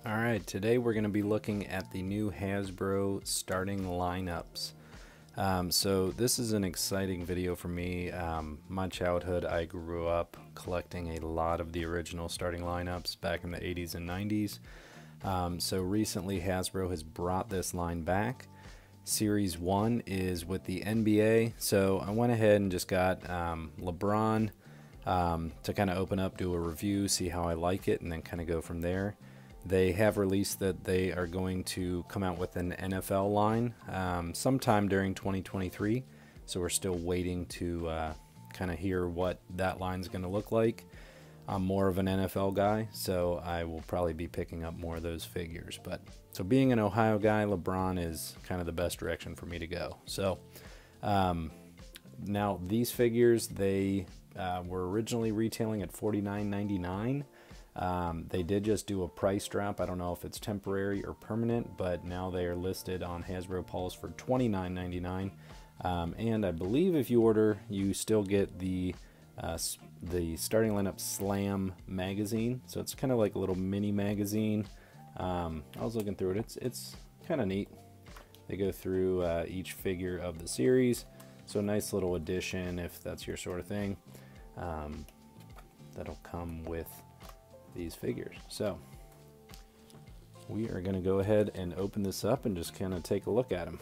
Alright, today we're going to be looking at the new Hasbro starting lineups. So this is an exciting video for me. My childhood, I grew up collecting a lot of the original starting lineups back in the 80s and 90s. So recently Hasbro has brought this line back. Series 1 is with the NBA, so I went ahead and just got LeBron to kind of open up, do a review, see how I like it, and then kind of go from there. They have released that they are going to come out with an NFL line sometime during 2023, so we're still waiting to kind of hear what that line's going to look like. I'm more of an NFL guy, so I will probably be picking up more of those figures. But so being an Ohio guy, LeBron is kind of the best direction for me to go. So now these figures, they were originally retailing at $49.99. They did just do a price drop. I don't know if it's temporary or permanent, but now they are listed on Hasbro Pulse for $29.99. And I believe if you order, you still get the starting lineup Slam magazine. So it's kind of like a little mini magazine. I was looking through it. It's kind of neat. They go through each figure of the series. So a nice little addition if that's your sort of thing. That'll come with these figures. So we are going to go ahead and open this up and just kind of take a look at them.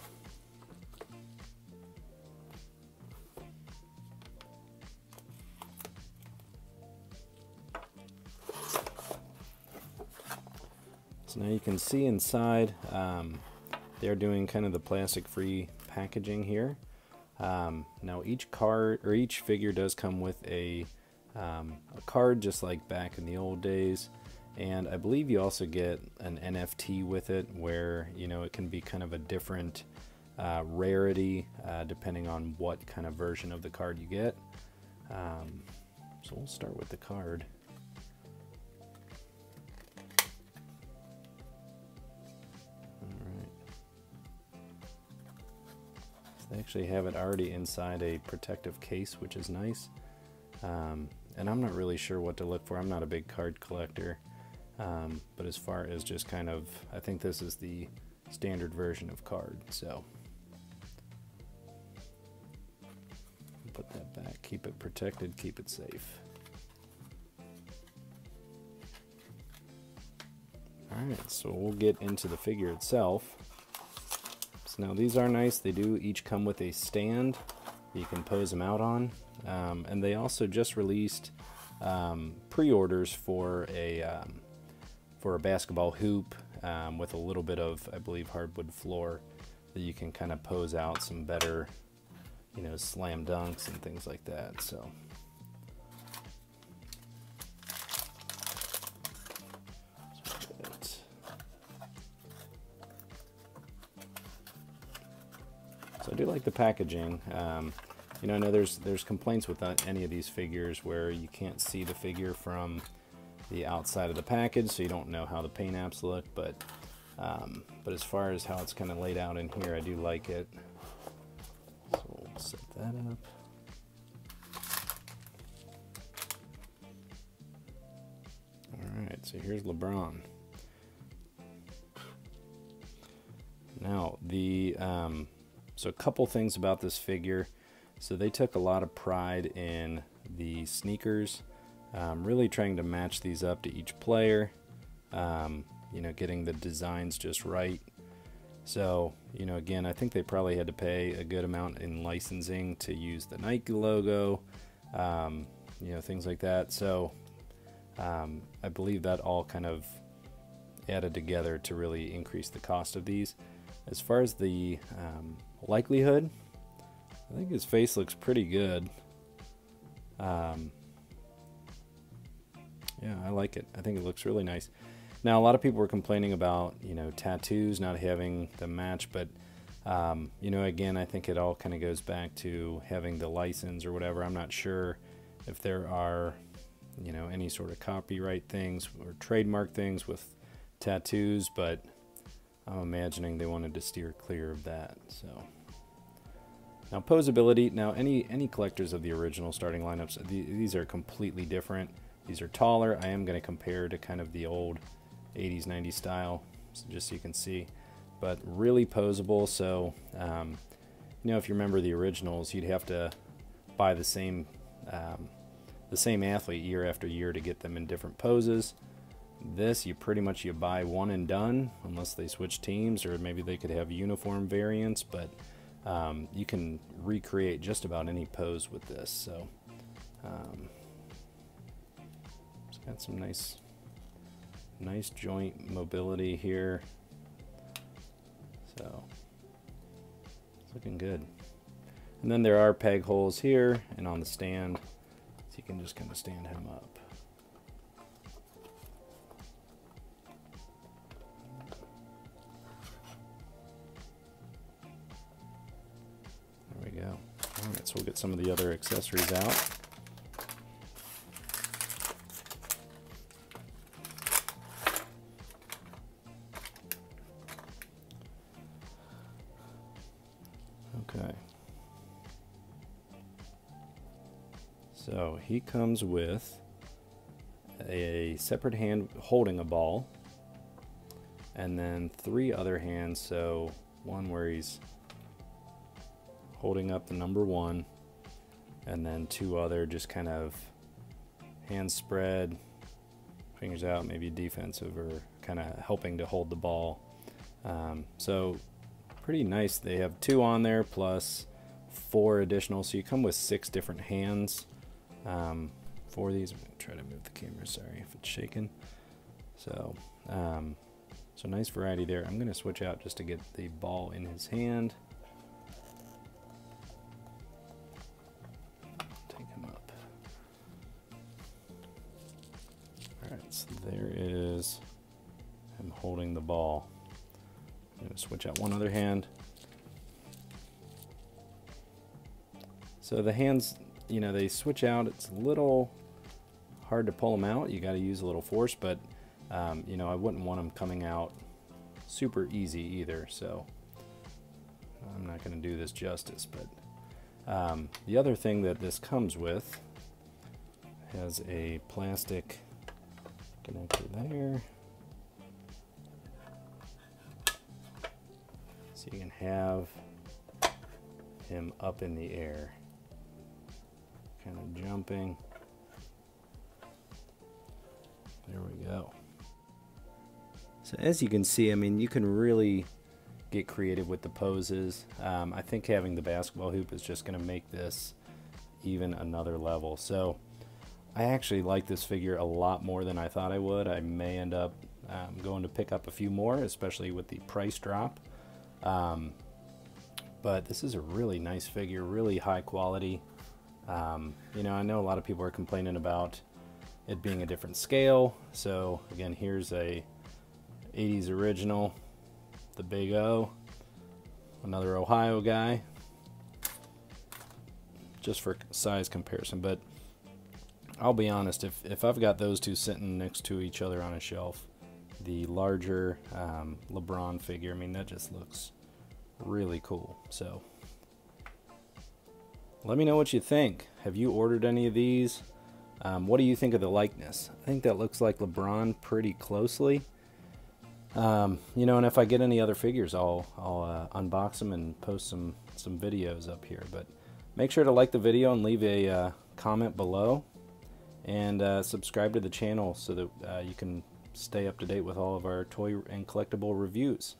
So now you can see inside they're doing kind of the plastic free packaging here. Now each card or each figure does come with a card, just like back in the old days, and I believe you also get an NFT with it, where it can be kind of a different rarity depending on what kind of version of the card you get. So we'll start with the card. Alright, so they actually have it already inside a protective case, which is nice. And I'm not really sure what to look for. I'm not a big card collector, but as far as just kind of, I think this is the standard version of card. So put that back, keep it protected, keep it safe. Alright, so we'll get into the figure itself. So now these are nice. They do each come with a stand you can pose them out on. And they also just released pre-orders for a basketball hoop with a little bit of, I believe, hardwood floor that you can kind of pose out some better, slam dunks and things like that. So I do like the packaging. I know there's complaints with any of these figures where you can't see the figure from the outside of the package, so you don't know how the paint apps look. But as far as how it's kind of laid out in here, I do like it. So we'll set that up. All right, so here's LeBron. Now so a couple things about this figure. So they took a lot of pride in the sneakers, really trying to match these up to each player, getting the designs just right. So, again, I think they probably had to pay a good amount in licensing to use the Nike logo, things like that. So I believe that all kind of added together to really increase the cost of these. As far as the likelihood, I think his face looks pretty good. Yeah, I like it. I think it looks really nice. Now, a lot of people were complaining about, tattoos not having the match, but, again, I think it all kind of goes back to having the license or whatever. I'm not sure if there are, any sort of copyright things or trademark things with tattoos, but I'm imagining they wanted to steer clear of that, so. Now posability, any collectors of the original starting lineups, these are completely different. These are taller. I am going to compare to kind of the old 80s, 90s style, so just so you can see. But really posable, so you know, if you remember the originals, you'd have to buy the same athlete year after year to get them in different poses. This, you pretty much buy one and done, unless they switch teams, or maybe they could have uniform variants, but you can recreate just about any pose with this. So it's got some nice joint mobility here, so it's looking good. And then there are peg holes here and on the stand, so you can just kind of stand him up. There we go. All right, so we'll get some of the other accessories out. Okay. So he comes with a separate hand holding a ball, and then 3 other hands. So one where he's holding up the number 1, and then 2 other just kind of hands spread, fingers out, maybe defensive or kind of helping to hold the ball. So pretty nice. They have 2 on there plus 4 additional, so you come with 6 different hands for these. I'm going to try to move the camera, sorry if it's shaking. So so nice variety there. I'm going to switch out just to get the ball in his hand. Take him up. Alright, so there is him holding the ball. I'm going to switch out one other hand. So the hands, you know, they switch out. It's a little hard to pull them out. You got to use a little force, but you know, I wouldn't want them coming out super easy either. So I'm not going to do this justice. But the other thing that this comes with has a plastic connector there, so you can have him up in the air, kind of jumping. There we go. So as you can see, I mean, you can really get creative with the poses. I think having the basketball hoop is just going to make this even another level. So I actually like this figure a lot more than I thought I would. I may end up going to pick up a few more, especially with the price drop. But this is a really nice figure, really high quality. You know, I know a lot of people are complaining about it being a different scale. So again, here's a 80s original, the Big O, another Ohio guy, just for size comparison. But I'll be honest, if I've got those two sitting next to each other on a shelf, the larger LeBron figure, I mean, that just looks really cool. So let me know what you think. Have you ordered any of these? What do you think of the likeness? I think that looks like LeBron pretty closely. You know, and if I get any other figures, I'll unbox them and post some videos up here. But make sure to like the video and leave a comment below, and subscribe to the channel so that you can stay up to date with all of our toy and collectible reviews.